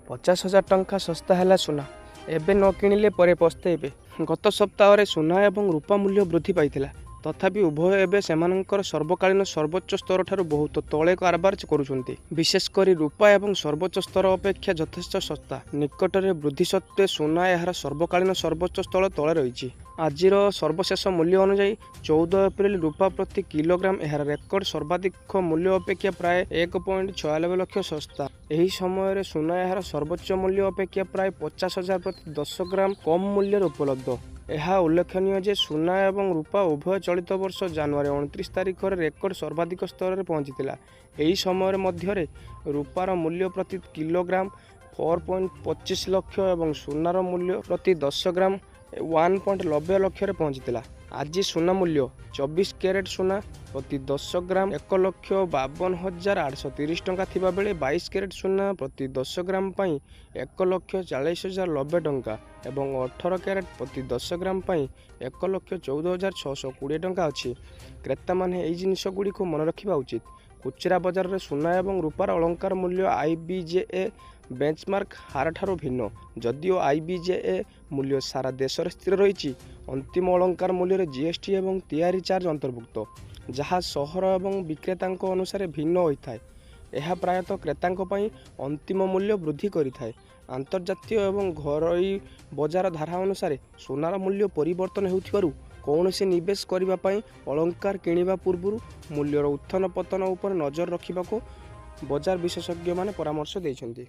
50,000 ଟଙ୍କା ଶସ୍ତା ହେଲା ସୁନା। ଏବେ ନ କିଣିଲେ ପରେ ପସ୍ତେଇବେ। ଗତ ସପ୍ତାହରେ ସୁନା ଏବଂ ରୂପା ମୂଲ୍ୟ ବୃଦ୍ଧି ପାଇଥିଲା। ତଥାପି ଉଭୟ ଏବେ ସେମାନଙ୍କର ସର୍ବକାଳୀନ ସର୍ବୋଚ୍ଚ ସ୍ତରଠାରୁ ବହୁତ ତଳେ କାରବାର କରୁଛନ୍ତି। ବିଶେଷ କରି ରୂପା ଏବଂ ସର୍ବୋଚ୍ଚ ସ୍ତର ଅପେକ୍ଷା ଯଥେଷ୍ଟ ଶସ୍ତା। ନିକଟରେ ବୃଦ୍ଧି ସତ୍ତ୍ୱେ ସୁନା ଏହାର ସର୍ବକାଳୀନ ସର୍ବୋଚ୍ଚ ସ୍ତର ତଳେ ରହିଛି। ଆଜିର ସର୍ବଶେଷ ମୂଲ୍ୟ ଅନୁଯାୟୀ 14 ଏପ୍ରିଲ ରୂପା ପ୍ରତି କିଲୋଗ୍ରାମ ଏହାର ରେକର୍ଡ ସର୍ବାଧିକ ମୂଲ୍ୟ ଅପେକ୍ଷା ପ୍ରାୟ 1.96 ଲକ୍ଷ ଶସ୍ତା। ଏହି ସମୟରେ ସୁନା ଏହାର ସର୍ବୋଚ୍ଚ ମୂଲ୍ୟ ଅପେକ୍ଷା ପ୍ରାୟ 50,000 ପ୍ରତି 10 ଗ୍ରାମ କମ୍ ମୂଲ୍ୟରେ ଉପଲବ୍ଧ। ଏହା ଉଲ୍ଲେଖନୀୟ ଯେ ସୁନା ଏବଂ ରୂପା ଉଭୟ ଚଳିତ ବର୍ଷ ଜାନୁଆରୀ 29 ତାରିଖରେ ରେକର୍ଡ ସର୍ବାଧିକ ସ୍ତରରେ ପହଞ୍ଚିଥିଲା। ଏହି ସମୟରେ ମଧ୍ୟରେ ରୂପାର ମୂଲ୍ୟ ପ୍ରତି କିଲୋଗ୍ରାମ 4.25 ଲକ୍ଷ ଏବଂ ସୁନାର ମୂଲ୍ୟ ପ୍ରତି 10 ଗ୍ରାମ 1.90 ଲକ୍ଷରେ ପହଞ୍ଚିଥିଲା। ଆଜି ସୁନା ମୂଲ୍ୟ 24 କ୍ୟାରେଟ୍ ସୁନା ପ୍ରତି 10 ଗ୍ରାମ 1,52,830 ଟଙ୍କା ଥିବାବେଳେ 22 କ୍ୟାରେଟ୍ ସୁନା ପ୍ରତି 10 ଗ୍ରାମ ପାଇଁ 1,40,090 ଟଙ୍କା ଏବଂ 18 କ୍ୟାରେଟ୍ ପ୍ରତି 10 ଗ୍ରାମ ପାଇଁ 1,14,620 ଟଙ୍କା ଅଛି। କ୍ରେତାମାନେ ଏହି ଜିନିଷଗୁଡ଼ିକୁ ମନେ ରଖିବା ଉଚିତ। ଖୁଚୁରା ବଜାରରେ ସୁନା ଏବଂ ରୂପାର ଅଳଙ୍କାର ମୂଲ୍ୟ IBJA ବେଞ୍ଚମାର୍କ ହାରଠାରୁ ଭିନ୍ନ। ଯଦିଓ IBJA ମୂଲ୍ୟ ସାରା ଦେଶରେ ସ୍ଥିର ରହିଛି, ଅନ୍ତିମ ଅଳଙ୍କାର ମୂଲ୍ୟରେ GST ଏବଂ ତିଆରି ଚାର୍ଜ ଅନ୍ତର୍ଭୁକ୍ତ, ଯାହା ସହର ଏବଂ ବିକ୍ରେତାଙ୍କ ଅନୁସାରେ ଭିନ୍ନ ହୋଇଥାଏ। ଏହା ପ୍ରାୟତଃ କ୍ରେତାଙ୍କ ପାଇଁ ଅନ୍ତିମ ମୂଲ୍ୟ ବୃଦ୍ଧି କରିଥାଏ। ଆନ୍ତର୍ଜାତୀୟ ଏବଂ ଘରୋଇ ବଜାର ଧାରା ଅନୁସାରେ ସୁନାର ମୂଲ୍ୟ ପରିବର୍ତ୍ତନ ହେଉଥିବାରୁ କୌଣସି ନିବେଶ କରିବା ପାଇଁ ଅଳଙ୍କାର କିଣିବା ପୂର୍ବରୁ ମୂଲ୍ୟର ଉତ୍ଥାନ ପତନ ଉପରେ ନଜର ରଖିବାକୁ ବଜାର ବିଶେଷଜ୍ଞମାନେ ପରାମର୍ଶ ଦେଇଛନ୍ତି।